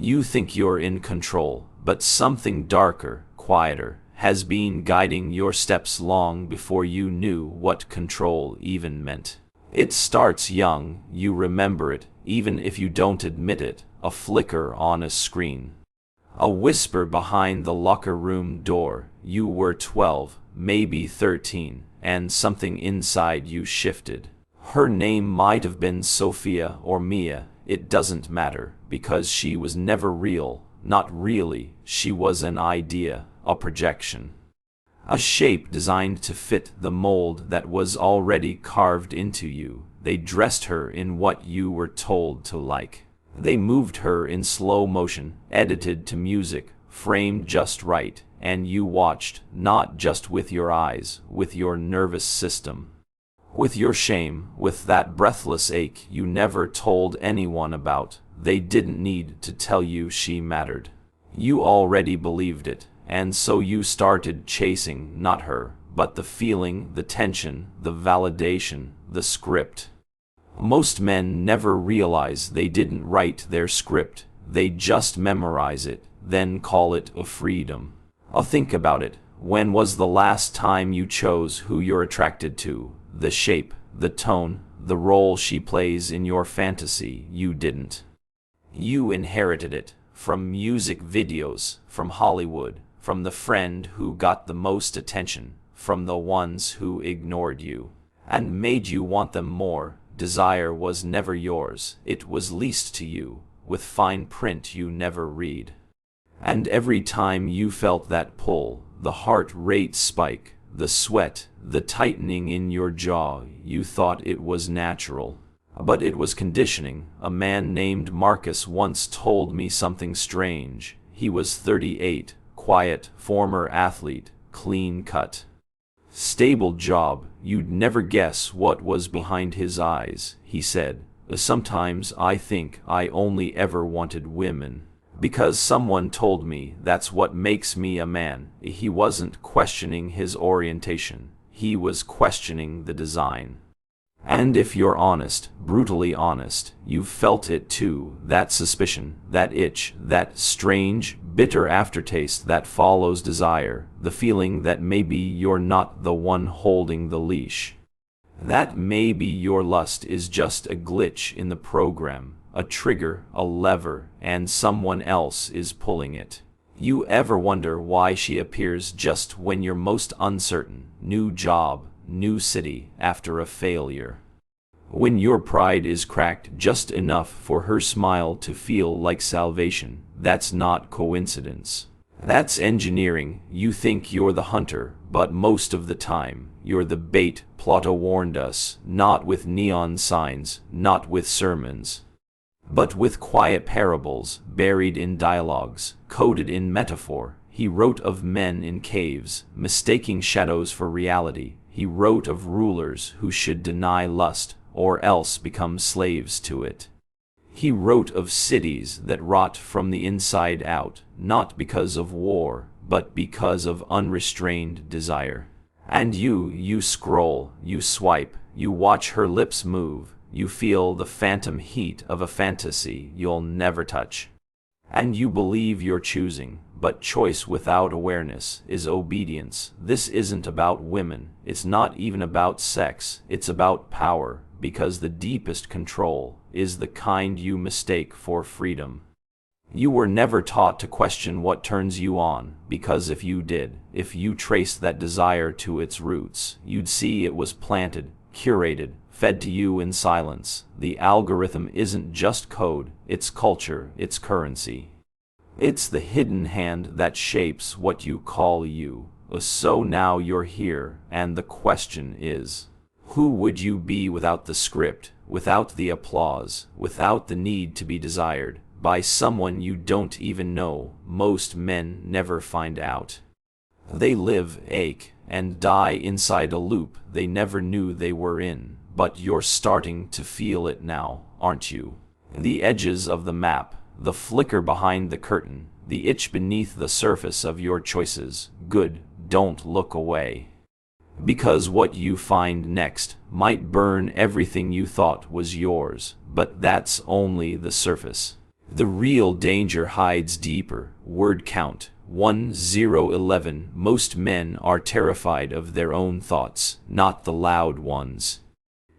You think you're in control, but something darker, quieter, has been guiding your steps long before you knew what control even meant. It starts young, you remember it, even if you don't admit it, a flicker on a screen. A whisper behind the locker room door. You were 12, maybe 13, and something inside you shifted. Her name might have been Sophia or Mia, it doesn't matter, because she was never real, not really, she was an idea, a projection. A shape designed to fit the mold that was already carved into you. They dressed her in what you were told to like. They moved her in slow motion, edited to music, framed just right, and you watched, not just with your eyes, with your nervous system. With your shame, with that breathless ache you never told anyone about. They didn't need to tell you she mattered. You already believed it, and so you started chasing not her, but the feeling, the tension, the validation, the script. Most men never realize they didn't write their script. They just memorize it, then call it a freedom. Think about it. When was the last time you chose who you're attracted to? The shape, the tone, the role she plays in your fantasy? You didn't. You inherited it from music videos, from Hollywood, from the friend who got the most attention, from the ones who ignored you and made you want them more. Desire was never yours, it was leased to you, with fine print you never read. And every time you felt that pull, the heart rate spike, the sweat, the tightening in your jaw, you thought it was natural. But it was conditioning. A man named Marcus once told me something strange. He was 38, quiet, former athlete, clean cut. Stable job, you'd never guess what was behind his eyes, he said. Sometimes I think I only ever wanted women. Because someone told me that's what makes me a man. He wasn't questioning his orientation. He was questioning the design. And if you're honest, brutally honest, you've felt it too, that suspicion, that itch, that strange, bitter aftertaste that follows desire, the feeling that maybe you're not the one holding the leash. That maybe your lust is just a glitch in the program, a trigger, a lever, and someone else is pulling it. You ever wonder why she appears just when you're most uncertain? New job, new city, after a failure. When your pride is cracked just enough for her smile to feel like salvation, that's not coincidence. That's engineering. You think you're the hunter, but most of the time, you're the bait. Plato warned us, not with neon signs, not with sermons, but with quiet parables, buried in dialogues, coded in metaphor. He wrote of men in caves, mistaking shadows for reality. He wrote of rulers who should deny lust, or else become slaves to it. He wrote of cities that rot from the inside out, not because of war, but because of unrestrained desire. And you scroll, you swipe, you watch her lips move, you feel the phantom heat of a fantasy you'll never touch. And you believe you're choosing, but choice without awareness is obedience. This isn't about women, it's not even about sex, it's about power, because the deepest control is the kind you mistake for freedom. You were never taught to question what turns you on, because if you did, if you traced that desire to its roots, you'd see it was planted, curated, fed to you in silence. The algorithm isn't just code, it's culture, it's currency. It's the hidden hand that shapes what you call you. So now you're here, and the question is, who would you be without the script, without the applause, without the need to be desired by someone you don't even know? Most men never find out. They live, ache, and die inside a loop they never knew they were in. But you're starting to feel it now, aren't you? The edges of the map, the flicker behind the curtain, the itch beneath the surface of your choices. Good, don't look away. Because what you find next might burn everything you thought was yours, but that's only the surface. The real danger hides deeper. Word count 1011. Most men are terrified of their own thoughts, not the loud ones.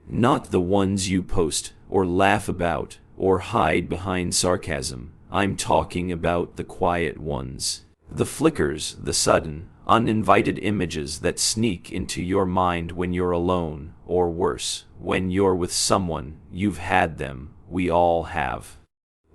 Not the ones you post, or laugh about, or hide behind sarcasm. I'm talking about the quiet ones. The flickers, the sudden, uninvited images that sneak into your mind when you're alone, or worse, when you're with someone. You've had them. We all have.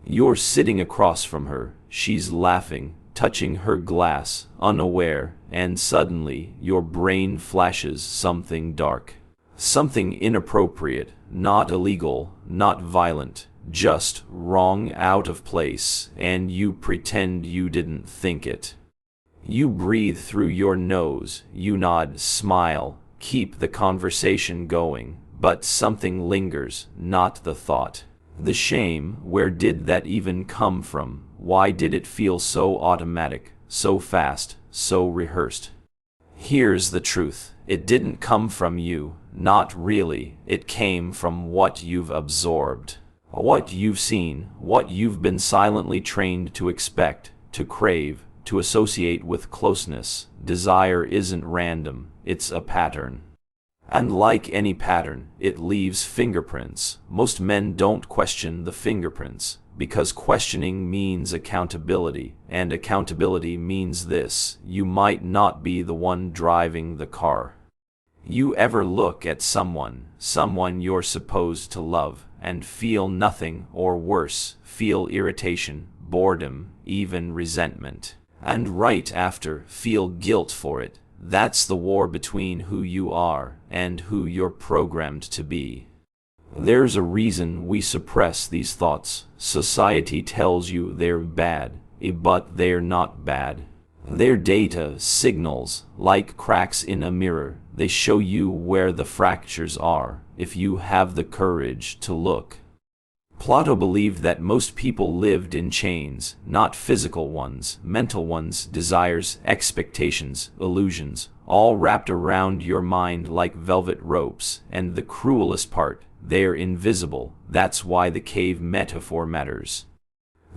You're sitting across from her, she's laughing, touching her glass, unaware, and suddenly your brain flashes something dark. Something inappropriate, not illegal, not violent, just wrong, out of place, and you pretend you didn't think it. You breathe through your nose, you nod, smile, keep the conversation going, but something lingers, not the thought. The shame. Where did that even come from? Why did it feel so automatic, so fast, so rehearsed? Here's the truth. It didn't come from you, not really. It came from what you've absorbed, what you've seen, what you've been silently trained to expect, to crave, to associate with closeness. Desire isn't random, it's a pattern. And like any pattern, it leaves fingerprints. Most men don't question the fingerprints, because questioning means accountability, and accountability means this: you might not be the one driving the car. You ever look at someone you're supposed to love, and feel nothing, or worse, feel irritation, boredom, even resentment, and right after, feel guilt for it? That's the war between who you are and who you're programmed to be. There's a reason we suppress these thoughts. Society tells you they're bad, but they're not bad. They're data signals, like cracks in a mirror. They show you where the fractures are, if you have the courage to look. Plato believed that most people lived in chains, not physical ones, mental ones, desires, expectations, illusions, all wrapped around your mind like velvet ropes, and the cruelest part, they're invisible. That's why the cave metaphor matters.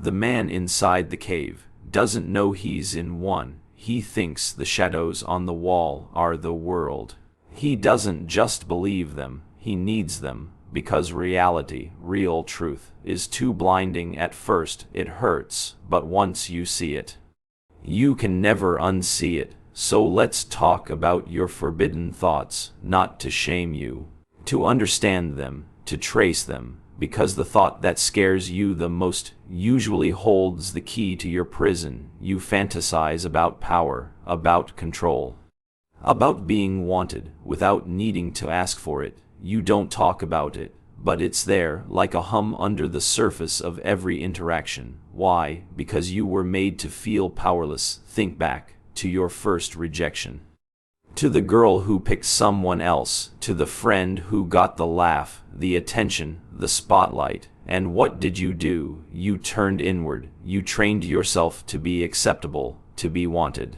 The man inside the cave doesn't know he's in one. He thinks the shadows on the wall are the world. He doesn't just believe them, he needs them. Because reality, real truth, is too blinding at first. It hurts, but once you see it, you can never unsee it. So let's talk about your forbidden thoughts, not to shame you, to understand them, to trace them, because the thought that scares you the most usually holds the key to your prison. You fantasize about power, about control, about being wanted without needing to ask for it. You don't talk about it, but it's there, like a hum under the surface of every interaction. Why? Because you were made to feel powerless. Think back to your first rejection, to the girl who picked someone else, to the friend who got the laugh, the attention, the spotlight. And what did you do? You turned inward. You trained yourself to be acceptable, to be wanted,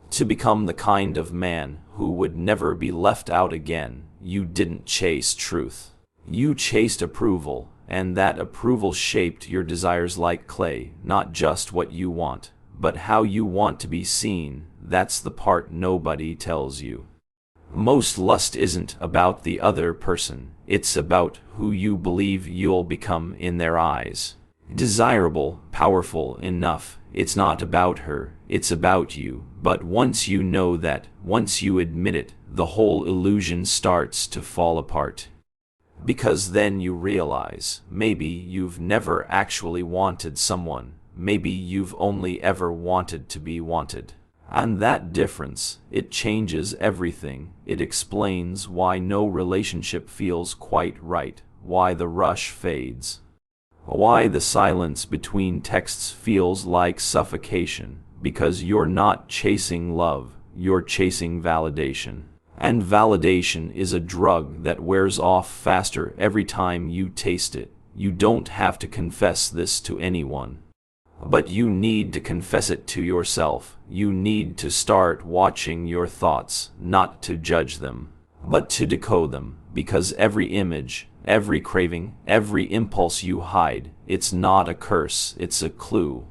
to become the kind of man who would never be left out again. You didn't chase truth. You chased approval, and that approval shaped your desires like clay. Not just what you want, but how you want to be seen. That's the part nobody tells you. Most lust isn't about the other person. It's about who you believe you'll become in their eyes. Desirable, powerful enough. It's not about her, it's about you. But once you know that, once you admit it, the whole illusion starts to fall apart. Because then you realize, maybe you've never actually wanted someone. Maybe you've only ever wanted to be wanted. And that difference, it changes everything. It explains why no relationship feels quite right, why the rush fades, why the silence between texts feels like suffocation. Because you're not chasing love, you're chasing validation. And validation is a drug that wears off faster every time you taste it. You don't have to confess this to anyone, but you need to confess it to yourself. You need to start watching your thoughts, not to judge them, but to decode them. Because every image, every craving, every impulse you hide. It's not a curse, it's a clue.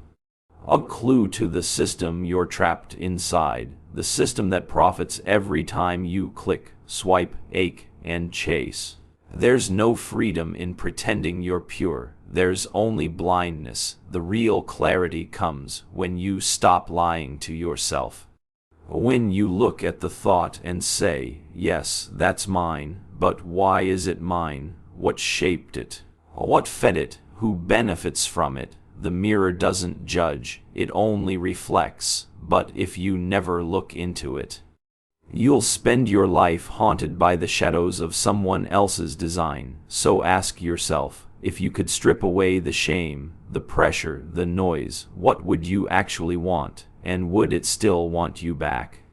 A clue to the system you're trapped inside, the system that profits every time you click, swipe, ache, and chase. There's no freedom in pretending you're pure. There's only blindness. The real clarity comes when you stop lying to yourself. When you look at the thought and say, yes, that's mine, but why is it mine? What shaped it? What fed it? Who benefits from it? The mirror doesn't judge, it only reflects. But if you never look into it, you'll spend your life haunted by the shadows of someone else's design. So ask yourself, if you could strip away the shame, the pressure, the noise, what would you actually want? And would it still want you back?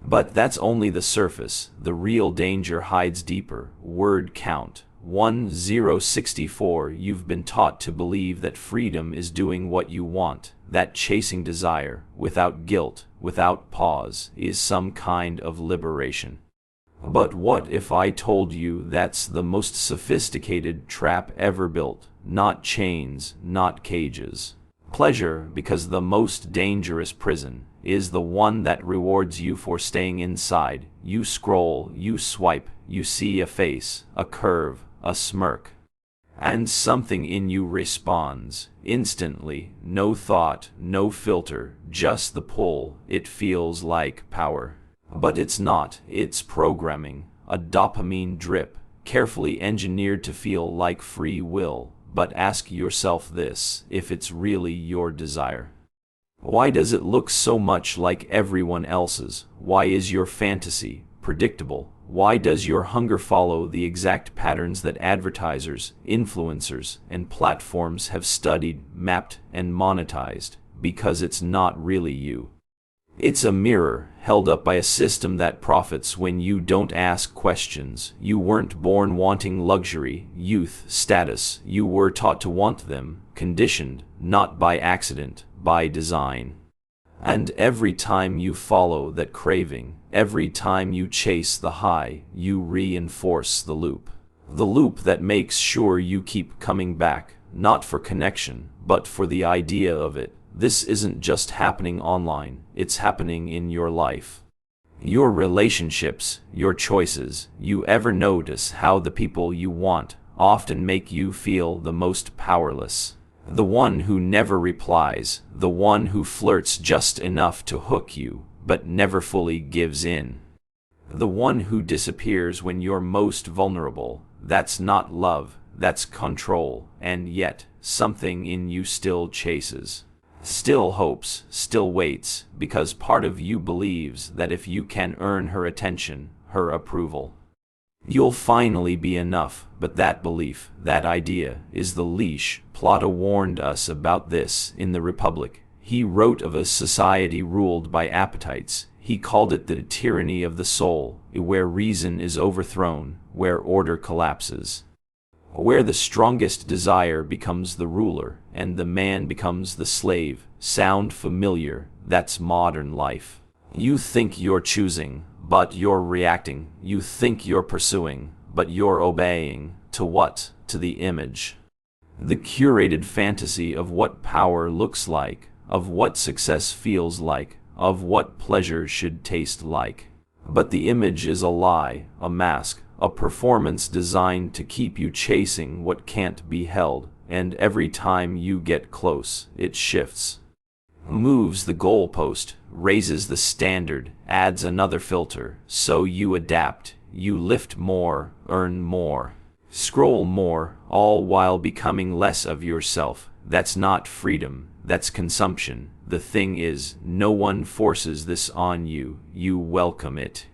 But that's only the surface. The real danger hides deeper. Word count 1064. You've been taught to believe that freedom is doing what you want, that chasing desire, without guilt, without pause, is some kind of liberation. But what if I told you that's the most sophisticated trap ever built? Not chains, not cages. Pleasure, because the most dangerous prison is the one that rewards you for staying inside. You scroll, you swipe, you see a face, a curve, a smirk, and something in you responds instantly. No thought, no filter, just the pull. It feels like power. But it's not. It's programming, a dopamine drip, carefully engineered to feel like free will. But ask yourself this, if it's really your desire. Why does it look so much like everyone else's? Why is your fantasy predictable? Why does your hunger follow the exact patterns that advertisers, influencers, and platforms have studied, mapped, and monetized? Because it's not really you. It's a mirror held up by a system that profits when you don't ask questions. You weren't born wanting luxury, youth, status. You were taught to want them, conditioned, not by accident, by design. And every time you follow that craving, every time you chase the high, you reinforce the loop. The loop that makes sure you keep coming back, not for connection, but for the idea of it. This isn't just happening online, it's happening in your life. Your relationships, your choices. You ever notice how the people you want often make you feel the most powerless? The one who never replies, the one who flirts just enough to hook you, but never fully gives in. The one who disappears when you're most vulnerable. That's not love, that's control, and yet something in you still chases. Still hopes, still waits, because part of you believes that if you can earn her attention, her approval, you'll finally be enough. But that belief, that idea, is the leash. Plato warned us about this in the Republic. He wrote of a society ruled by appetites. He called it the tyranny of the soul, where reason is overthrown, where order collapses, where the strongest desire becomes the ruler, and the man becomes the slave. Sound familiar? That's modern life. You think you're choosing, but you're reacting. You think you're pursuing, but you're obeying. To what? To the image. The curated fantasy of what power looks like, of what success feels like, of what pleasure should taste like. But the image is a lie, a mask, a performance designed to keep you chasing what can't be held, and every time you get close, it shifts, moves the goalpost, raises the standard, adds another filter. So you adapt, you lift more, earn more, scroll more, all while becoming less of yourself. That's not freedom, that's consumption. The thing is, no one forces this on you, you welcome it.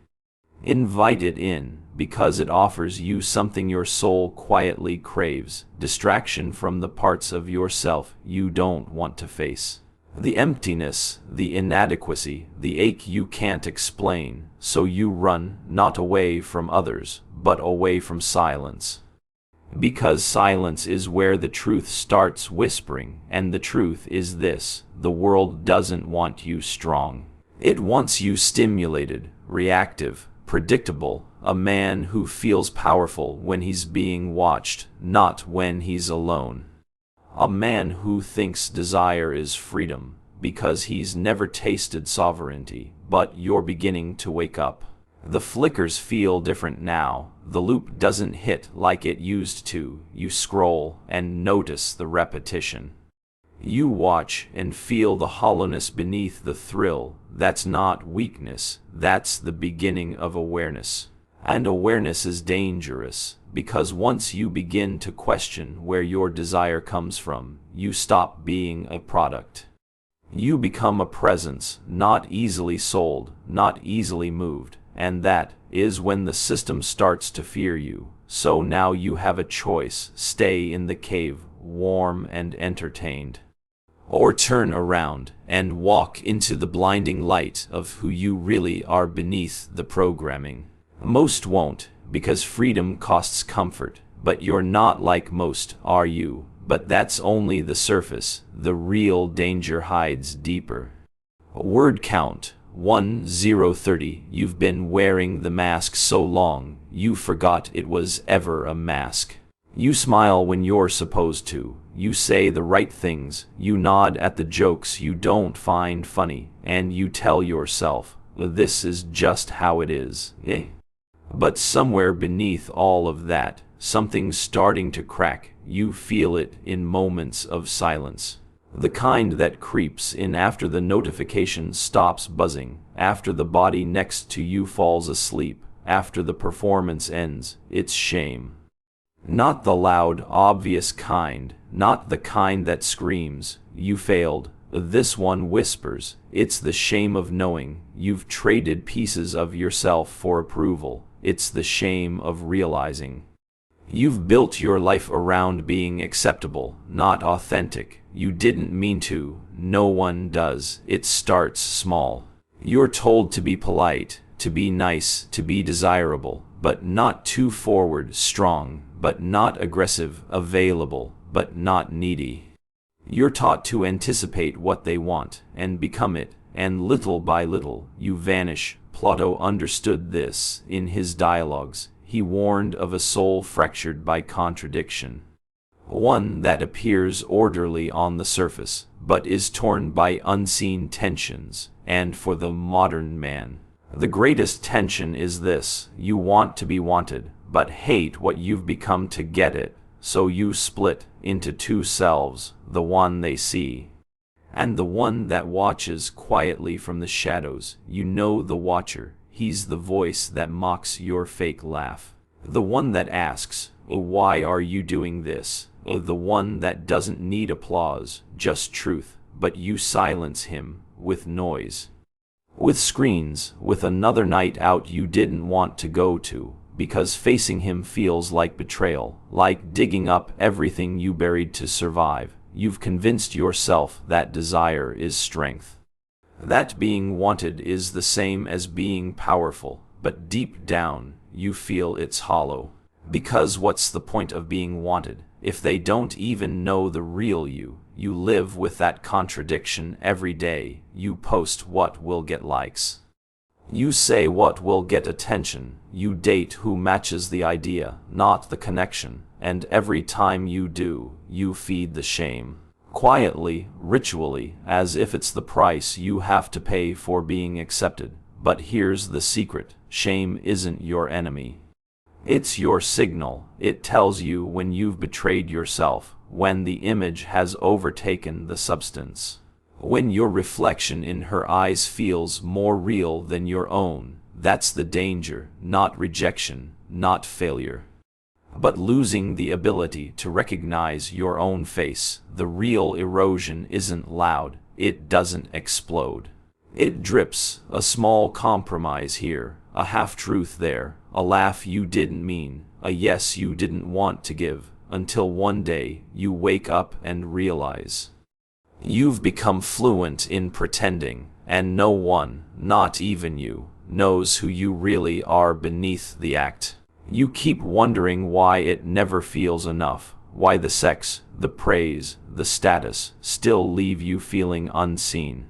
Invite it in, because it offers you something your soul quietly craves, distraction from the parts of yourself you don't want to face. The emptiness, the inadequacy, the ache you can't explain. So you run, not away from others, but away from silence. Because silence is where the truth starts whispering, and the truth is this: the world doesn't want you strong. It wants you stimulated, reactive, predictable, a man who feels powerful when he's being watched, not when he's alone. A man who thinks desire is freedom, because he's never tasted sovereignty, but you're beginning to wake up. The flickers feel different now. The loop doesn't hit like it used to. You scroll and notice the repetition. You watch and feel the hollowness beneath the thrill. That's not weakness. That's the beginning of awareness. And awareness is dangerous, because once you begin to question where your desire comes from, you stop being a product. You become a presence, not easily sold, not easily moved, and that is when the system starts to fear you. So now you have a choice: stay in the cave, warm and entertained, or turn around and walk into the blinding light of who you really are beneath the programming. Most won't, because freedom costs comfort, but you're not like most, are you? But that's only the surface. The real danger hides deeper. Word count 1030. You've been wearing the mask so long, you forgot it was ever a mask. You smile when you're supposed to. You say the right things. You nod at the jokes you don't find funny, and you tell yourself, this is just how it is. But somewhere beneath all of that, something's starting to crack. You feel it in moments of silence. The kind that creeps in after the notification stops buzzing, after the body next to you falls asleep, after the performance ends. It's shame. Not the loud, obvious kind, not the kind that screams, "You failed." This one whispers. It's the shame of knowing you've traded pieces of yourself for approval. It's the shame of realizing you've built your life around being acceptable, not authentic. You didn't mean to. No one does. It starts small. You're told to be polite, to be nice, to be desirable, but not too forward, strong, but not aggressive, available, but not needy. You're taught to anticipate what they want and become it, and little by little, you vanish. Plato understood this in his dialogues. He warned of a soul fractured by contradiction, one that appears orderly on the surface, but is torn by unseen tensions. And for the modern man, the greatest tension is this: you want to be wanted, but hate what you've become to get it. So you split into two selves, the one they see, and the one that watches quietly from the shadows. You know the watcher. He's the voice that mocks your fake laugh. The one that asks, "Why are you doing this?" The one that doesn't need applause, just truth, but you silence him with noise, with screens, with another night out you didn't want to go to, because facing him feels like betrayal, like digging up everything you buried to survive. You've convinced yourself that desire is strength, that being wanted is the same as being powerful, but deep down, you feel it's hollow. Because what's the point of being wanted if they don't even know the real you? You live with that contradiction every day. You post what will get likes. You say what will get attention. You date who matches the idea, not the connection. And every time you do, you feed the shame. Quietly, ritually, as if it's the price you have to pay for being accepted. But here's the secret: shame isn't your enemy. It's your signal. It tells you when you've betrayed yourself, when the image has overtaken the substance, when your reflection in her eyes feels more real than your own. That's the danger, not rejection, not failure, but losing the ability to recognize your own face. The real erosion isn't loud. It doesn't explode. It drips, a small compromise here, a half-truth there, a laugh you didn't mean, a yes you didn't want to give, until one day you wake up and realize you've become fluent in pretending, and no one, not even you, knows who you really are beneath the act. You keep wondering why it never feels enough, why the sex, the praise, the status still leave you feeling unseen.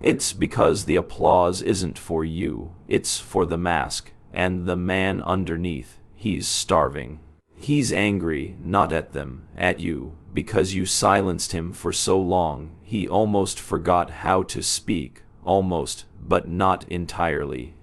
It's because the applause isn't for you, it's for the mask, and the man underneath, he's starving. He's angry, not at them, at you, because you silenced him for so long. He almost forgot how to speak, almost, but not entirely.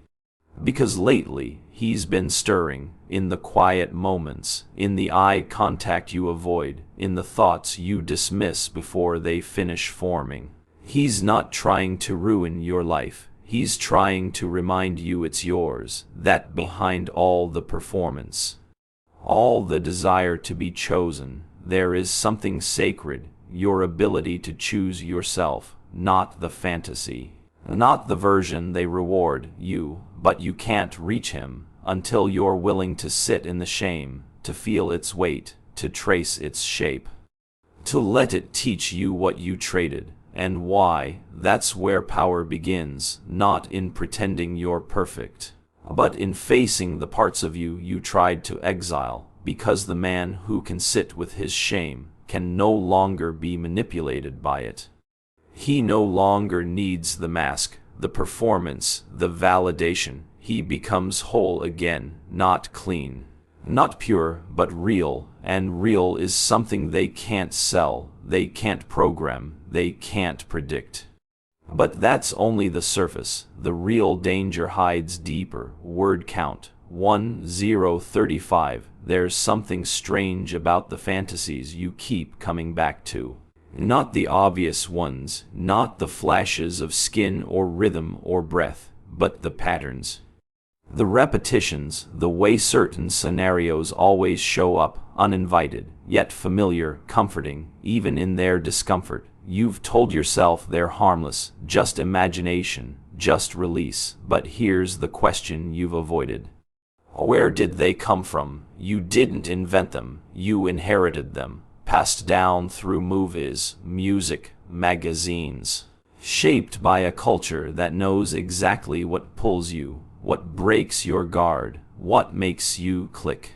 Because lately, he's been stirring, in the quiet moments, in the eye contact you avoid, in the thoughts you dismiss before they finish forming. He's not trying to ruin your life. He's trying to remind you it's yours, that behind all the performance, all the desire to be chosen, there is something sacred, your ability to choose yourself, not the fantasy, not the version they reward you, but you can't reach him until you're willing to sit in the shame, to feel its weight, to trace its shape, to let it teach you what you traded and why. That's where power begins, not in pretending you're perfect, but in facing the parts of you you tried to exile, because the man who can sit with his shame can no longer be manipulated by it. He no longer needs the mask, the performance, the validation. He becomes whole again, not clean, not pure, but real, and real is something they can't sell, they can't program, they can't predict. But that's only the surface. The real danger hides deeper. Word count 1035. There's something strange about the fantasies you keep coming back to. Not the obvious ones, not the flashes of skin or rhythm or breath, but the patterns. The repetitions, the way certain scenarios always show up, uninvited, yet familiar, comforting, even in their discomfort. You've told yourself they're harmless, just imagination, just release. But here's the question you've avoided. Where did they come from? You didn't invent them, you inherited them, passed down through movies, music, magazines, shaped by a culture that knows exactly what pulls you, what breaks your guard, what makes you click.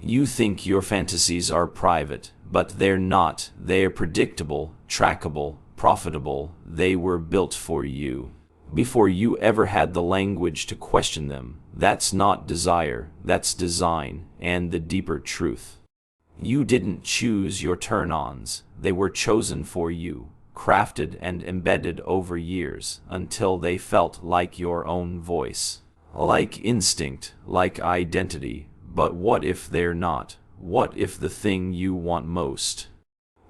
You think your fantasies are private, but they're not. They're predictable, trackable, profitable. They were built for you. Before you ever had the language to question them. That's not desire, that's design, and the deeper truth. You didn't choose your turn-ons. They were chosen for you, crafted and embedded over years, until they felt like your own voice. Like instinct, like identity. But what if they're not? What if the thing you want most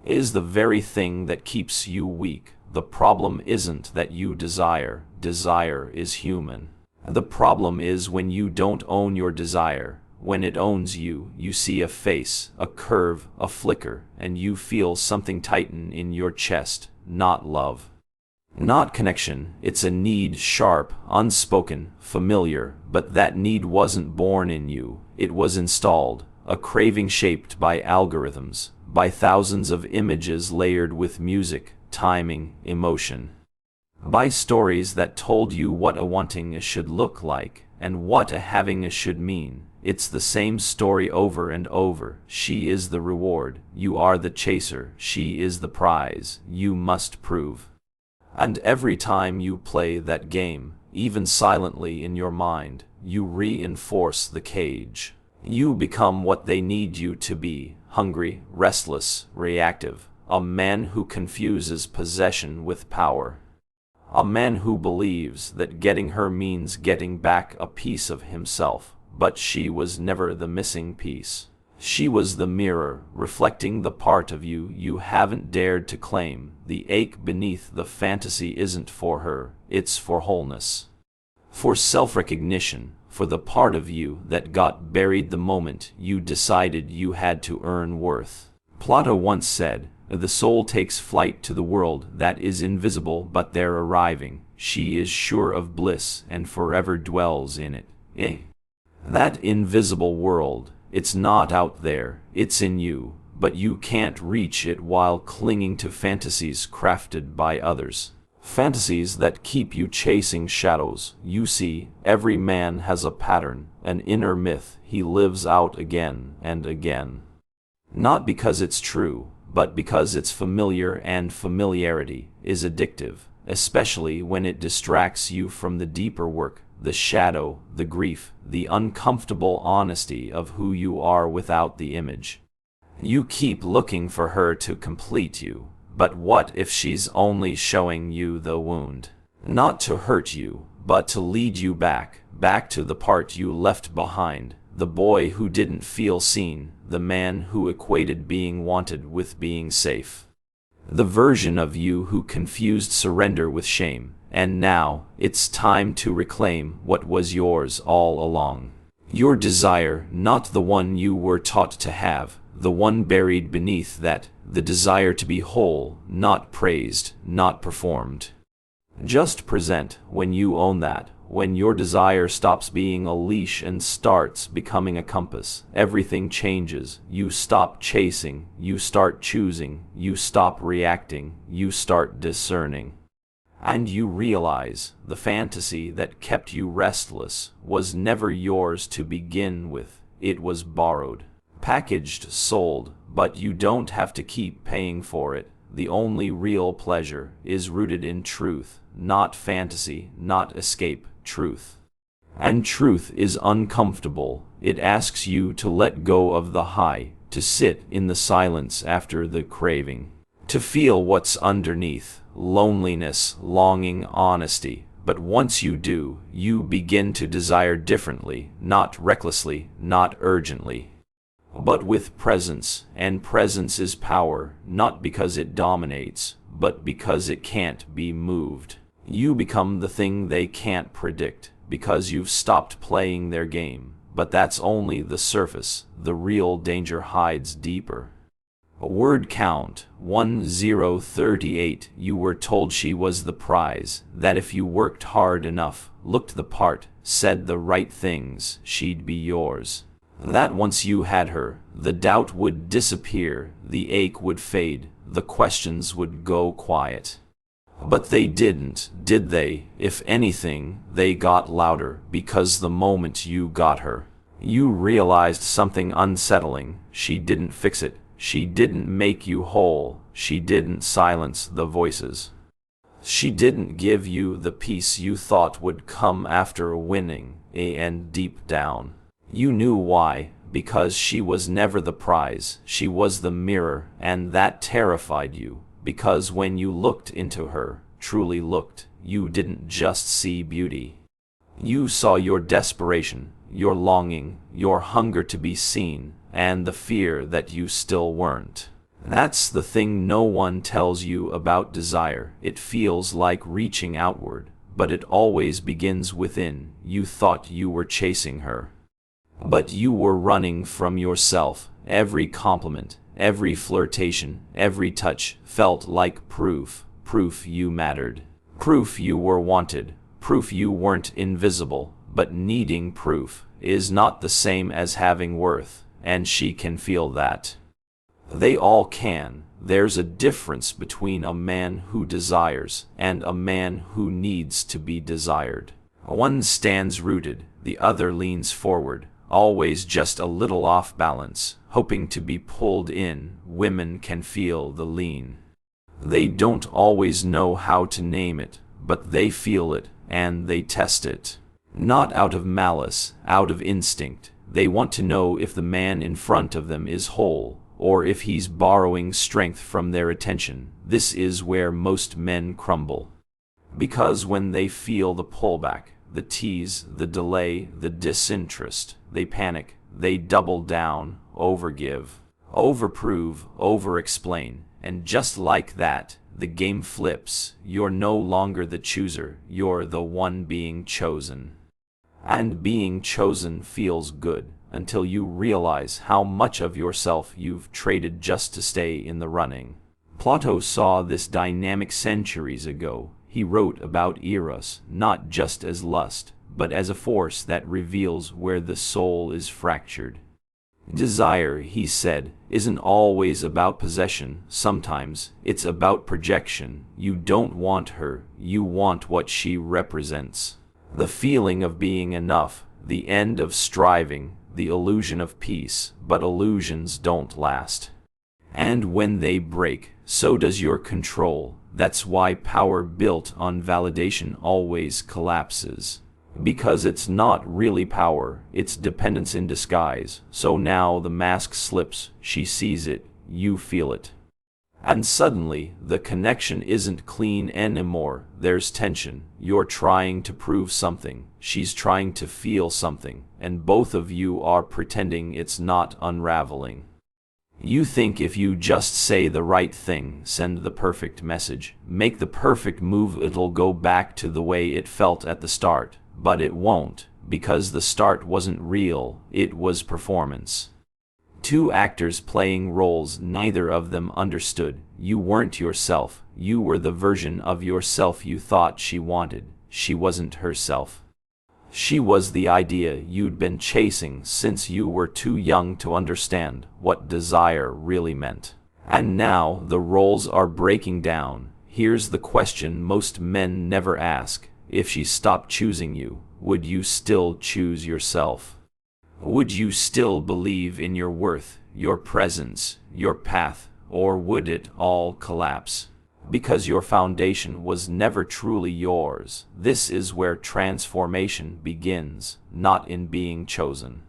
is the very thing that keeps you weak? The problem isn't that you desire. Desire is human. The problem is when you don't own your desire. When it owns you, you see a face, a curve, a flicker, and you feel something tighten in your chest. Not love. Not connection. It's a need, sharp, unspoken, familiar, but that need wasn't born in you. It was installed. A craving shaped by algorithms, by thousands of images layered with music, timing, emotion. By stories that told you what a wanting should look like, and what a having should mean. It's the same story over and over. She is the reward. You are the chaser. She is the prize. You must prove. And every time you play that game, even silently in your mind, you reinforce the cage. You become what they need you to be, hungry, restless, reactive, a man who confuses possession with power. A man who believes that getting her means getting back a piece of himself, but she was never the missing piece. She was the mirror, reflecting the part of you you haven't dared to claim. The ache beneath the fantasy isn't for her, it's for wholeness. For self-recognition, for the part of you that got buried the moment you decided you had to earn worth. Plato once said, "The soul takes flight to the world that is invisible, but there arriving, she is sure of bliss and forever dwells in it." That invisible world, it's not out there, it's in you, but you can't reach it while clinging to fantasies crafted by others. Fantasies that keep you chasing shadows. You see, every man has a pattern, an inner myth he lives out again and again. Not because it's true, but because it's familiar, and familiarity is addictive, especially when it distracts you from the deeper work, the shadow, the grief, the uncomfortable honesty of who you are without the image. You keep looking for her to complete you, but what if she's only showing you the wound? Not to hurt you, but to lead you back to the part you left behind, the boy who didn't feel seen, the man who equated being wanted with being safe. The version of you who confused surrender with shame, and now it's time to reclaim what was yours all along. Your desire, not the one you were taught to have, the one buried beneath that, the desire to be whole, not praised, not performed. Just present when you own that. When your desire stops being a leash and starts becoming a compass, everything changes. You stop chasing, you start choosing, you stop reacting, you start discerning. And you realize the fantasy that kept you restless was never yours to begin with. It was borrowed, packaged, sold, but you don't have to keep paying for it. The only real pleasure is rooted in truth, not fantasy, not escape, truth. And truth is uncomfortable. It asks you to let go of the high, to sit in the silence after the craving, to feel what's underneath, loneliness, longing, honesty. But once you do, you begin to desire differently, not recklessly, not urgently, but with presence. And presence is power, not because it dominates, but because it can't be moved. You become the thing they can't predict, because you've stopped playing their game. But that's only the surface. The real danger hides deeper. A word count, 1038. You were told she was the prize, that if you worked hard enough, looked the part, said the right things, she'd be yours. That once you had her, the doubt would disappear, the ache would fade, the questions would go quiet. But they didn't, did they? If anything, they got louder, because the moment you got her, you realized something unsettling. She didn't fix it. She didn't make you whole. She didn't silence the voices. She didn't give you the peace you thought would come after winning. And deep down, you knew why. Because she was never the prize. She was the mirror, and that terrified you. Because when you looked into her, truly looked, you didn't just see beauty. You saw your desperation, your longing, your hunger to be seen, and the fear that you still weren't. That's the thing no one tells you about desire. It feels like reaching outward, but it always begins within. You thought you were chasing her, but you were running from yourself. Every compliment, every flirtation, every touch felt like proof you mattered, proof you were wanted, proof you weren't invisible. But needing proof is not the same as having worth, and she can feel that. They all can. There's a difference between a man who desires and a man who needs to be desired. One stands rooted, the other leans forward, always just a little off balance, hoping to be pulled in. Women can feel the lean. They don't always know how to name it, but they feel it, and they test it. Not out of malice, out of instinct. They want to know if the man in front of them is whole, or if he's borrowing strength from their attention. This is where most men crumble. Because when they feel the pullback, the tease, the delay, the disinterest, they panic, they double down, overgive, overprove, overexplain, and just like that, the game flips. You're no longer the chooser, you're the one being chosen. And being chosen feels good, until you realize how much of yourself you've traded just to stay in the running. Plato saw this dynamic centuries ago. He wrote about eros, not just as lust, but as a force that reveals where the soul is fractured. Desire, he said, isn't always about possession. Sometimes it's about projection. You don't want her, you want what she represents. The feeling of being enough, the end of striving, the illusion of peace. But illusions don't last. And when they break, so does your control. That's why power built on validation always collapses. Because it's not really power, it's dependence in disguise. So now the mask slips, she sees it, you feel it. And suddenly, the connection isn't clean anymore. There's tension. You're trying to prove something. She's trying to feel something. And both of you are pretending it's not unraveling. You think if you just say the right thing, send the perfect message, make the perfect move, it'll go back to the way it felt at the start. But it won't, because the start wasn't real, it was performance. Two actors playing roles neither of them understood. You weren't yourself. You were the version of yourself you thought she wanted. She wasn't herself. She was the idea you'd been chasing since you were too young to understand what desire really meant. And now the roles are breaking down. Here's the question most men never ask. If she stopped choosing you, would you still choose yourself? Would you still believe in your worth, your presence, your path, or would it all collapse? Because your foundation was never truly yours. This is where transformation begins, not in being chosen,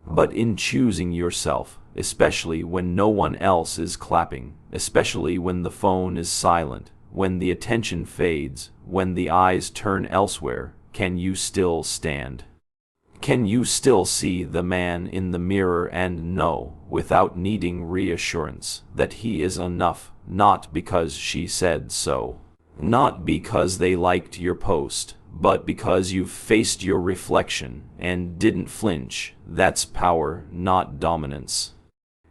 but in choosing yourself, especially when no one else is clapping, especially when the phone is silent, when the attention fades, when the eyes turn elsewhere. Can you still stand? Can you still see the man in the mirror and know, without needing reassurance, that he is enough, not because she said so, not because they liked your post, but because you've faced your reflection and didn't flinch? That's power, not dominance.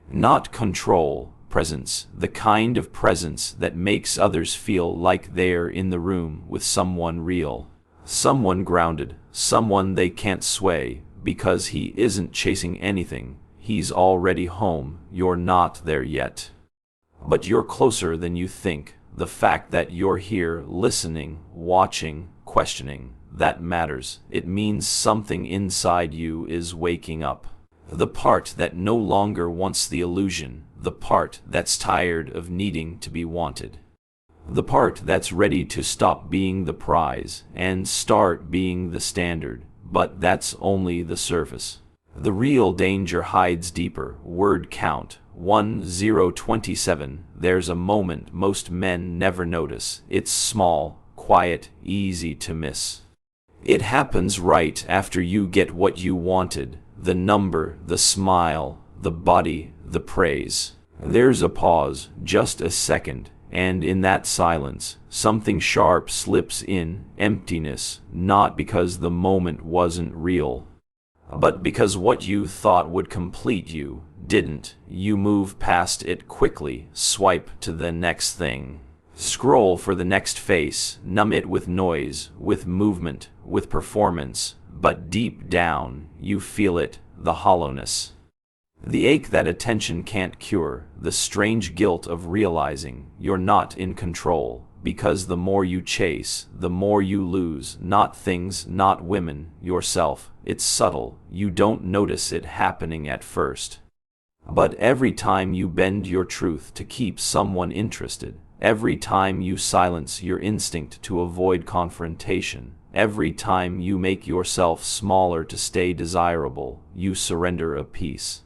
Not control, presence, the kind of presence that makes others feel like they're in the room with someone real. Someone grounded, someone they can't sway, because he isn't chasing anything. He's already home. You're not there yet. But you're closer than you think. The fact that you're here, listening, watching, questioning, that matters. It means something inside you is waking up. The part that no longer wants the illusion, the part that's tired of needing to be wanted. The part that's ready to stop being the prize and start being the standard. But that's only the surface. The real danger hides deeper. Word count 1027. There's a moment most men never notice. It's small, quiet, easy to miss. It happens right after you get what you wanted. The number, the smile, the body, the praise. There's a pause, just a second. And in that silence, something sharp slips in, emptiness, not because the moment wasn't real, but because what you thought would complete you didn't. You move past it quickly, swipe to the next thing. Scroll for the next face, numb it with noise, with movement, with performance, but deep down, you feel it, the hollowness. The ache that attention can't cure, the strange guilt of realizing you're not in control, because the more you chase, the more you lose, not things, not women, yourself. It's subtle, you don't notice it happening at first. But every time you bend your truth to keep someone interested, every time you silence your instinct to avoid confrontation, every time you make yourself smaller to stay desirable, you surrender a piece.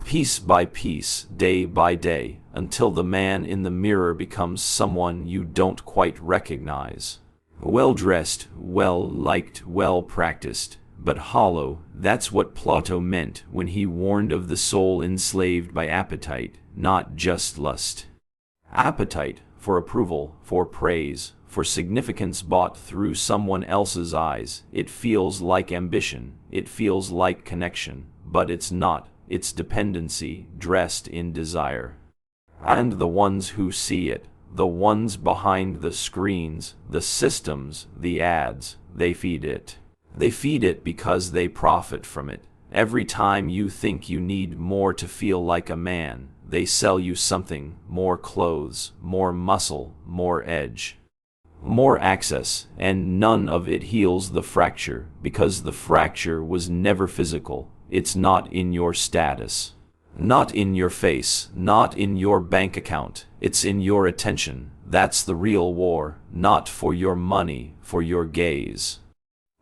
Piece by piece, day by day, until the man in the mirror becomes someone you don't quite recognize. Well-dressed, well-liked, well-practiced, but hollow. That's what Plato meant when he warned of the soul enslaved by appetite, not just lust. Appetite for approval, for praise, for significance bought through someone else's eyes. It feels like ambition, it feels like connection, but it's not. It's dependency dressed in desire. And the ones who see it, the ones behind the screens, the systems, the ads, they feed it. They feed it because they profit from it. Every time you think you need more to feel like a man, they sell you something, more clothes, more muscle, more edge, more access, and none of it heals the fracture, because the fracture was never physical. It's not in your status, not in your face, not in your bank account. It's in your attention. That's the real war, not for your money, for your gaze.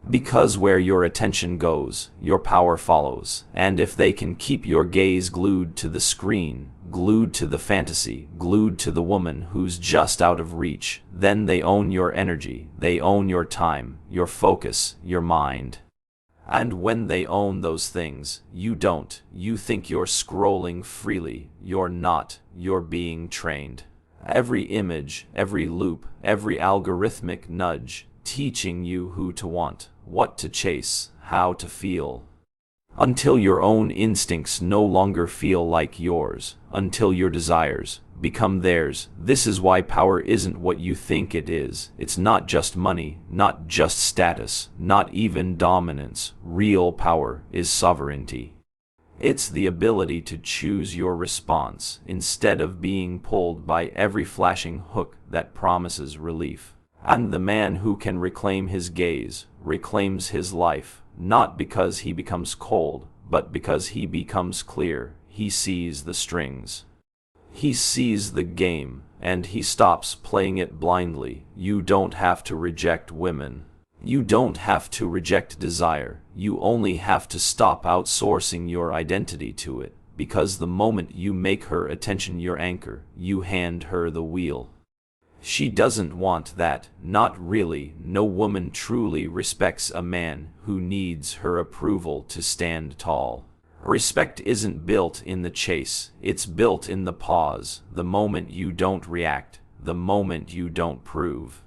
Because where your attention goes, your power follows, and if they can keep your gaze glued to the screen, glued to the fantasy, glued to the woman who's just out of reach, then they own your energy, they own your time, your focus, your mind. And when they own those things, you don't. You think you're scrolling freely. You're not. You're being trained. Every image, every loop, every algorithmic nudge, teaching you who to want, what to chase, how to feel. Until your own instincts no longer feel like yours, until your desires become theirs. This is why power isn't what you think it is. It's not just money, not just status, not even dominance. Real power is sovereignty. It's the ability to choose your response instead of being pulled by every flashing hook that promises relief. And the man who can reclaim his gaze reclaims his life, not because he becomes cold, but because he becomes clear. He sees the strings. He sees the game, and he stops playing it blindly. You don't have to reject women. You don't have to reject desire. You only have to stop outsourcing your identity to it, because the moment you make her attention your anchor, you hand her the wheel. She doesn't want that, not really. No woman truly respects a man who needs her approval to stand tall. Respect isn't built in the chase, it's built in the pause, the moment you don't react, the moment you don't prove.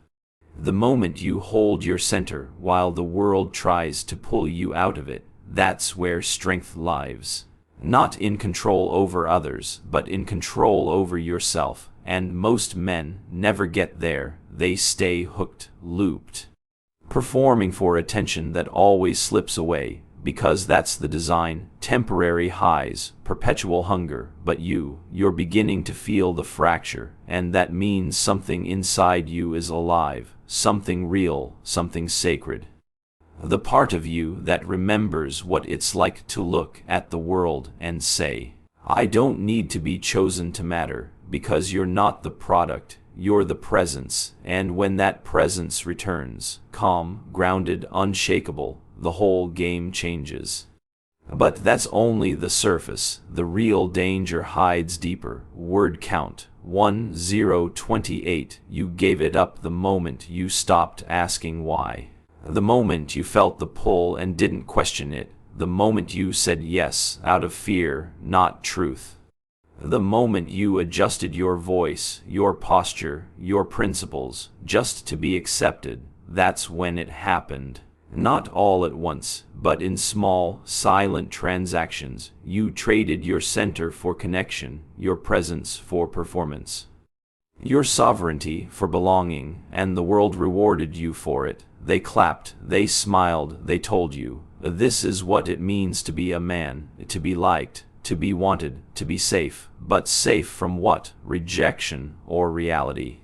The moment you hold your center while the world tries to pull you out of it. That's where strength lies. Not in control over others, but in control over yourself. And most men never get there. They stay hooked, looped, performing for attention that always slips away, because that's the design. Temporary highs, perpetual hunger, but you're beginning to feel the fracture, and that means something inside you is alive, something real, something sacred. The part of you that remembers what it's like to look at the world and say, I don't need to be chosen to matter, because you're not the product, you're the presence, and when that presence returns, calm, grounded, unshakable, the whole game changes. But that's only the surface. The real danger hides deeper. Word count 1028. You gave it up the moment you stopped asking why. The moment you felt the pull and didn't question it. The moment you said yes out of fear, not truth. The moment you adjusted your voice, your posture, your principles, just to be accepted. That's when it happened. Not all at once, but in small, silent transactions. You traded your center for connection, your presence for performance, your sovereignty for belonging, and the world rewarded you for it. They clapped, they smiled, they told you, this is what it means to be a man, to be liked, to be wanted, to be safe. But safe from what? Rejection or reality?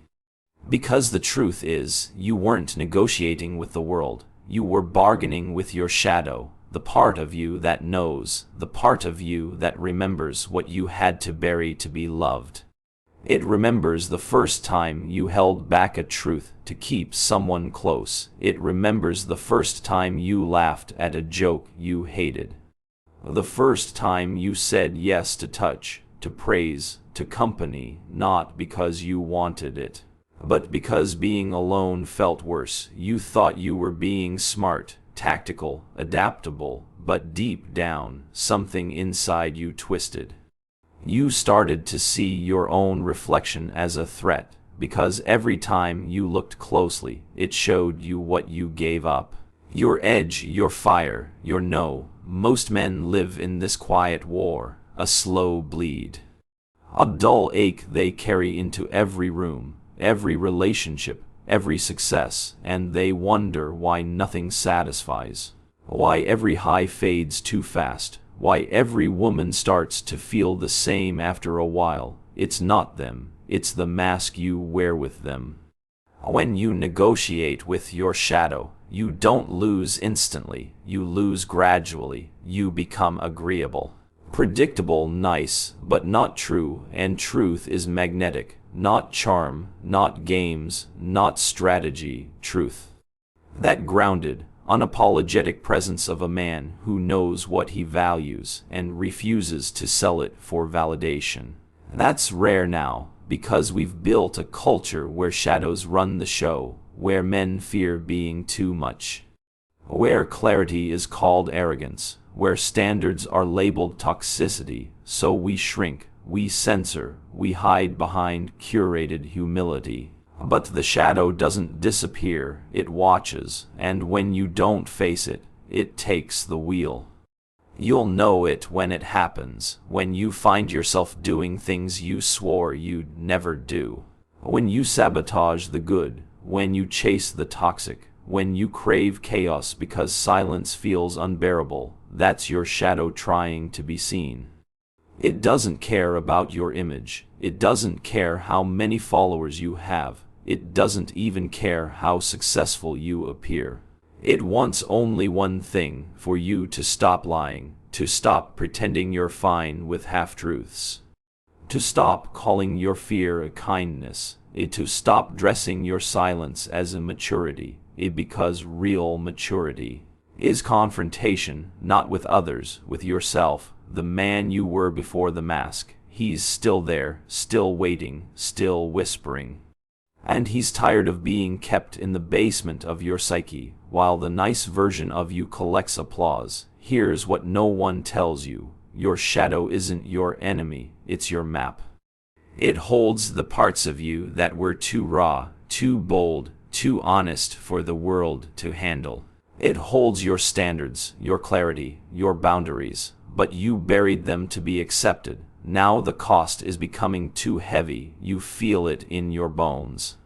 Because the truth is, you weren't negotiating with the world. You were bargaining with your shadow, the part of you that knows, the part of you that remembers what you had to bury to be loved. It remembers the first time you held back a truth to keep someone close. It remembers the first time you laughed at a joke you hated. The first time you said yes to touch, to praise, to company, not because you wanted it, but because being alone felt worse. You thought you were being smart, tactical, adaptable, but deep down, something inside you twisted. You started to see your own reflection as a threat, because every time you looked closely, it showed you what you gave up. Your edge, your fire, your no. Most men live in this quiet war, a slow bleed, a dull ache they carry into every room, every relationship, every success, and they wonder why nothing satisfies, why every high fades too fast, why every woman starts to feel the same after a while. It's not them, it's the mask you wear with them. When you negotiate with your shadow, you don't lose instantly, you lose gradually. You become agreeable, predictable, nice, but not true, and truth is magnetic. Not charm, not games, not strategy, truth. That grounded, unapologetic presence of a man who knows what he values and refuses to sell it for validation. That's rare now, because we've built a culture where shadows run the show, where men fear being too much, where clarity is called arrogance, where standards are labeled toxicity. So we shrink, we censor, we hide behind curated humility. But the shadow doesn't disappear, it watches, and when you don't face it, it takes the wheel. You'll know it when it happens, when you find yourself doing things you swore you'd never do, when you sabotage the good, when you chase the toxic, when you crave chaos because silence feels unbearable. That's your shadow trying to be seen. It doesn't care about your image. It doesn't care how many followers you have. It doesn't even care how successful you appear. It wants only one thing: for you to stop lying, to stop pretending you're fine with half-truths, to stop calling your fear a kindness, to stop dressing your silence as a maturity, because real maturity is confrontation, not with others, with yourself, the man you were before the mask. He's still there, still waiting, still whispering. And he's tired of being kept in the basement of your psyche, while the nice version of you collects applause. Here's what no one tells you: your shadow isn't your enemy, it's your map. It holds the parts of you that were too raw, too bold, too honest for the world to handle. It holds your standards, your clarity, your boundaries, but you buried them to be accepted. Now the cost is becoming too heavy, you feel it in your bones.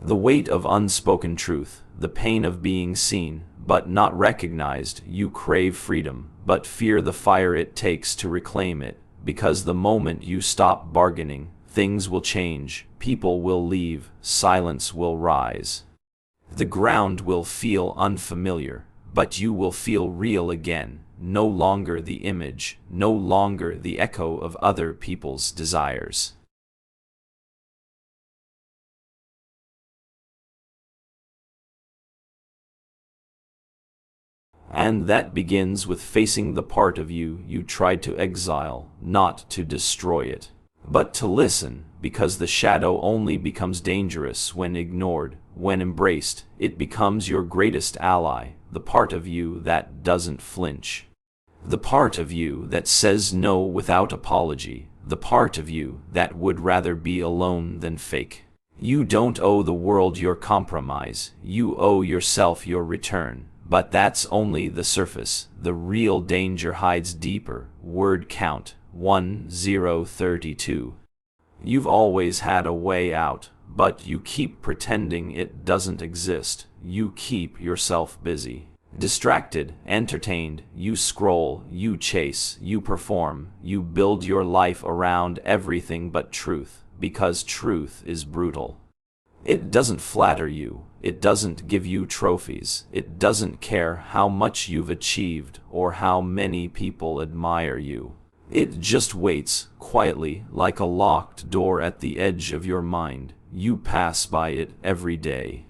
The weight of unspoken truth, the pain of being seen, but not recognized. You crave freedom, but fear the fire it takes to reclaim it, because the moment you stop bargaining, things will change, people will leave, silence will rise. The ground will feel unfamiliar, but you will feel real again. No longer the image, no longer the echo of other people's desires. And that begins with facing the part of you you tried to exile, not to destroy it, but to listen, because the shadow only becomes dangerous when ignored. When embraced, it becomes your greatest ally, the part of you that doesn't flinch. The part of you that says no without apology, the part of you that would rather be alone than fake. You don't owe the world your compromise, you owe yourself your return. But that's only the surface. The real danger hides deeper. Word count 1032. You've always had a way out, but you keep pretending it doesn't exist. You keep yourself busy, distracted, entertained. You scroll, you chase, you perform, you build your life around everything but truth, because truth is brutal. It doesn't flatter you, it doesn't give you trophies, it doesn't care how much you've achieved or how many people admire you. It just waits, quietly, like a locked door at the edge of your mind. You pass by it every day.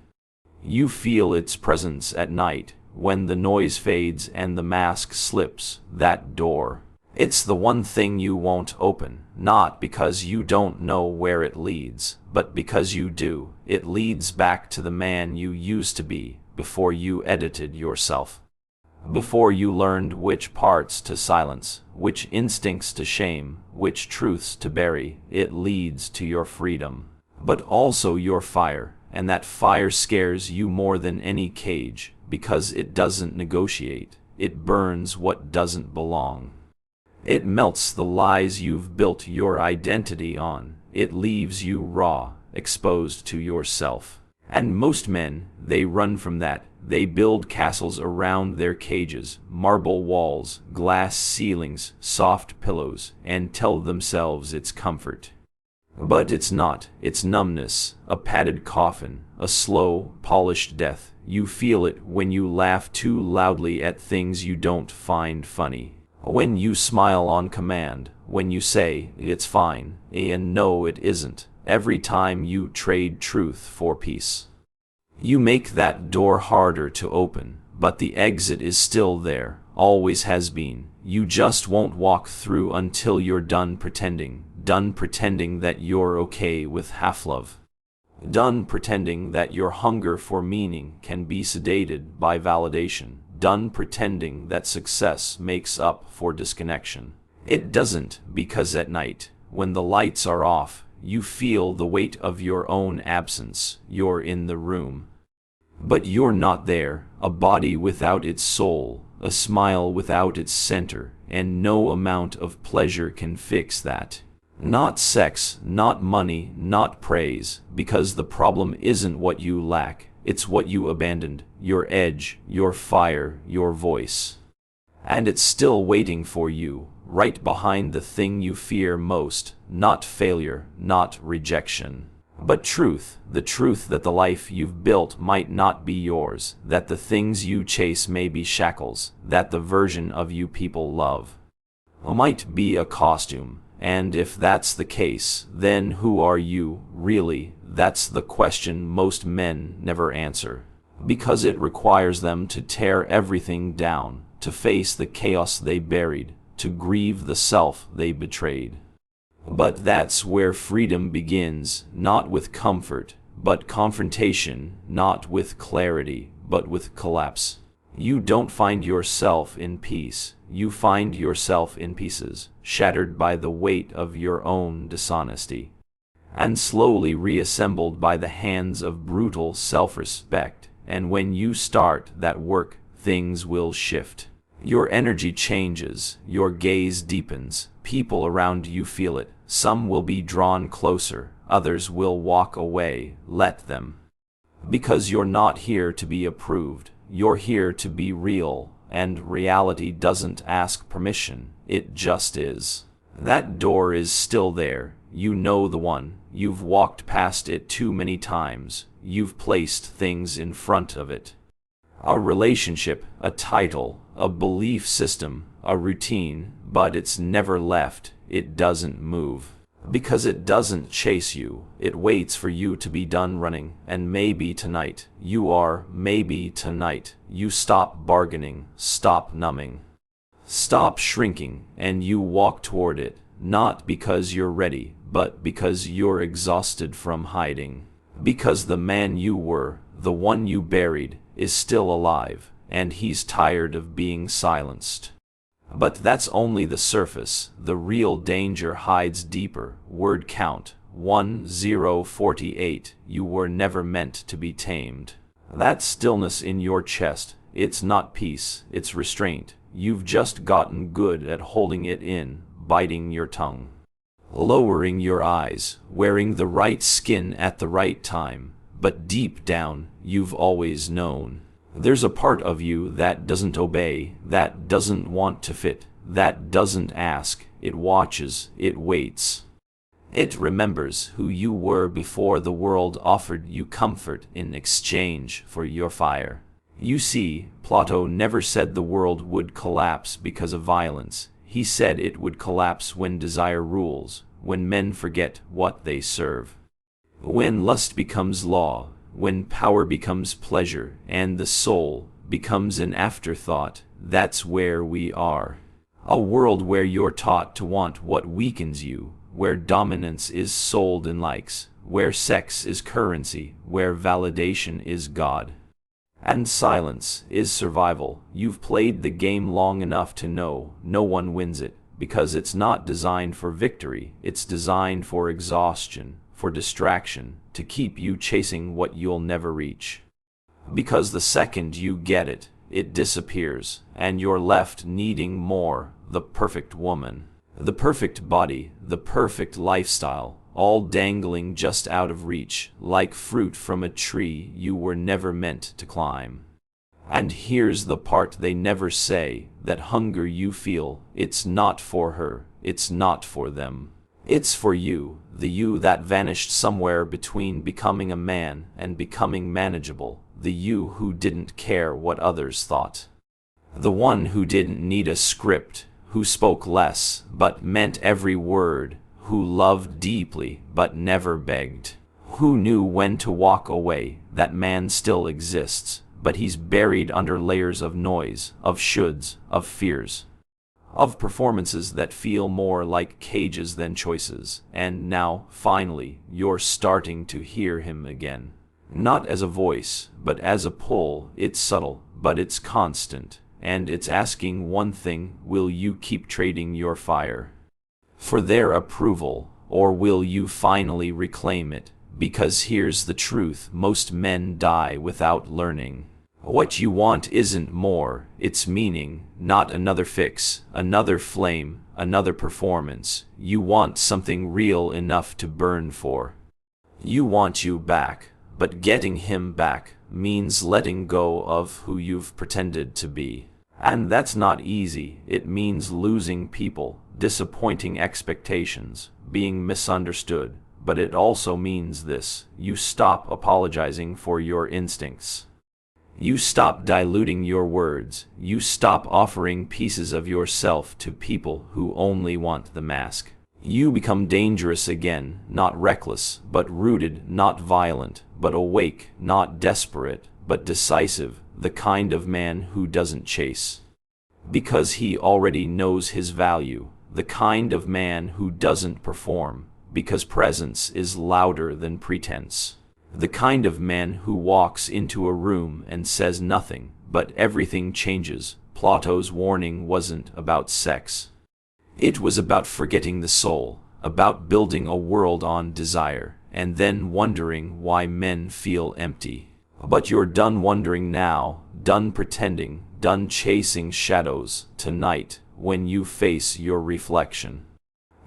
You feel its presence at night, when the noise fades and the mask slips. That door, it's the one thing you won't open, not because you don't know where it leads, but because you do. It leads back to the man you used to be, before you edited yourself, before you learned which parts to silence, which instincts to shame, which truths to bury. It leads to your freedom, but also your fire, and that fire scares you more than any cage, because it doesn't negotiate. It burns what doesn't belong. It melts the lies you've built your identity on. It leaves you raw, exposed to yourself. And most men, they run from that. They build castles around their cages, marble walls, glass ceilings, soft pillows, and tell themselves it's comfort. But it's not. It's numbness, a padded coffin, a slow, polished death. You feel it when you laugh too loudly at things you don't find funny, when you smile on command, when you say, "It's fine," and no, it isn't. Every time you trade truth for peace, you make that door harder to open, but the exit is still there, always has been. You just won't walk through until you're done pretending that you're okay with half-love. Done pretending that your hunger for meaning can be sedated by validation. Done pretending that success makes up for disconnection. It doesn't, because at night, when the lights are off, you feel the weight of your own absence. You're in the room, but you're not there. A body without its soul, a smile without its center, and no amount of pleasure can fix that. Not sex, not money, not praise, because the problem isn't what you lack, it's what you abandoned, your edge, your fire, your voice. And it's still waiting for you, right behind the thing you fear most, not failure, not rejection, but truth, the truth that the life you've built might not be yours, that the things you chase may be shackles, that the version of you people love might be a costume. And if that's the case, then who are you, really? That's the question most men never answer, because it requires them to tear everything down, to face the chaos they buried, to grieve the self they betrayed. But that's where freedom begins, not with comfort, but confrontation, not with clarity, but with collapse. You don't find yourself in peace. You find yourself in pieces, shattered by the weight of your own dishonesty, and slowly reassembled by the hands of brutal self-respect. And when you start that work, things will shift. Your energy changes, your gaze deepens, people around you feel it. Some will be drawn closer, others will walk away. Let them. Because you're not here to be approved, you're here to be real. And reality doesn't ask permission, it just is. That door is still there, you know the one, you've walked past it too many times, you've placed things in front of it. A relationship, a title, a belief system, a routine, but it's never left, it doesn't move. Because it doesn't chase you, it waits for you to be done running, and maybe tonight, maybe tonight, you stop bargaining, stop numbing, stop shrinking, and you walk toward it, not because you're ready, but because you're exhausted from hiding. Because the man you were, the one you buried, is still alive, and he's tired of being silenced. But that's only the surface. The real danger hides deeper. Word count 1048. You were never meant to be tamed. That stillness in your chest, it's not peace, it's restraint. You've just gotten good at holding it in, biting your tongue, lowering your eyes, wearing the right skin at the right time. But deep down, you've always known. There's a part of you that doesn't obey, that doesn't want to fit, that doesn't ask. It watches, it waits. It remembers who you were before the world offered you comfort in exchange for your fire. You see, Plato never said the world would collapse because of violence. He said it would collapse when desire rules, when men forget what they serve, when lust becomes law, when power becomes pleasure and the soul becomes an afterthought. That's where we are. A world where you're taught to want what weakens you, where dominance is sold in likes, where sex is currency, where validation is God, and silence is survival. You've played the game long enough to know no one wins it, because it's not designed for victory, it's designed for exhaustion, for distraction, to keep you chasing what you'll never reach. Because the second you get it, it disappears, and you're left needing more, the perfect woman, the perfect body, the perfect lifestyle, all dangling just out of reach, like fruit from a tree you were never meant to climb. And here's the part they never say, that hunger you feel, it's not for her, it's not for them. It's for you, the you that vanished somewhere between becoming a man and becoming manageable, the you who didn't care what others thought, the one who didn't need a script, who spoke less but meant every word, who loved deeply but never begged, who knew when to walk away. That man still exists, but he's buried under layers of noise, of shoulds, of fears, of performances that feel more like cages than choices. And now, finally, you're starting to hear him again. Not as a voice, but as a pull. It's subtle, but it's constant. And it's asking one thing: will you keep trading your fire for their approval, or will you finally reclaim it? Because here's the truth: most men die without learning. What you want isn't more, it's meaning, not another fix, another flame, another performance. You want something real enough to burn for. You want you back, but getting him back means letting go of who you've pretended to be. And that's not easy. It means losing people, disappointing expectations, being misunderstood. But it also means this: you stop apologizing for your instincts. You stop diluting your words. You stop offering pieces of yourself to people who only want the mask. You become dangerous again, not reckless, but rooted, not violent, but awake, not desperate, but decisive, the kind of man who doesn't chase because he already knows his value, the kind of man who doesn't perform because presence is louder than pretense. The kind of man who walks into a room and says nothing, but everything changes. Plato's warning wasn't about sex. It was about forgetting the soul, about building a world on desire, and then wondering why men feel empty. But you're done wondering now, done pretending, done chasing shadows. Tonight, when you face your reflection,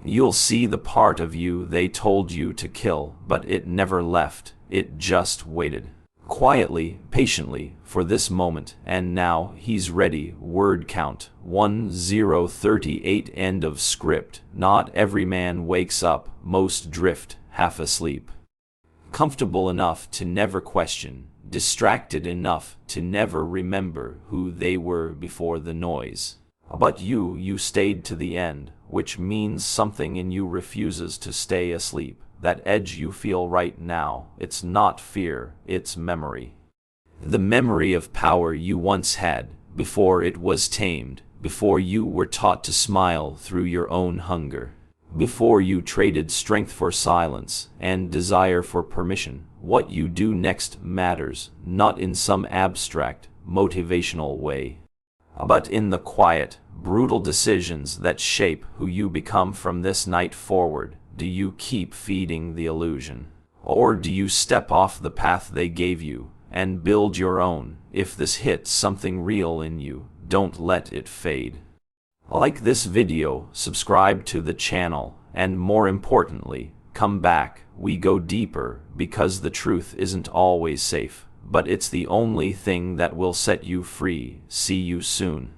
you'll see the part of you they told you to kill, but it never left. It just waited, quietly, patiently, for this moment. And now he's ready. Word count 1038. End of script. Not every man wakes up. Most drift, half asleep, comfortable enough to never question, distracted enough to never remember who they were before the noise. But you stayed to the end, which means something in you refuses to stay asleep. That edge you feel right now, it's not fear, it's memory. The memory of power you once had, before it was tamed, before you were taught to smile through your own hunger, before you traded strength for silence and desire for permission. What you do next matters, not in some abstract, motivational way, but in the quiet, brutal decisions that shape who you become from this night forward. Do you keep feeding the illusion, or do you step off the path they gave you and build your own? If this hits something real in you, don't let it fade. Like this video, subscribe to the channel, and more importantly, come back. We go deeper, because the truth isn't always safe, but it's the only thing that will set you free. See you soon.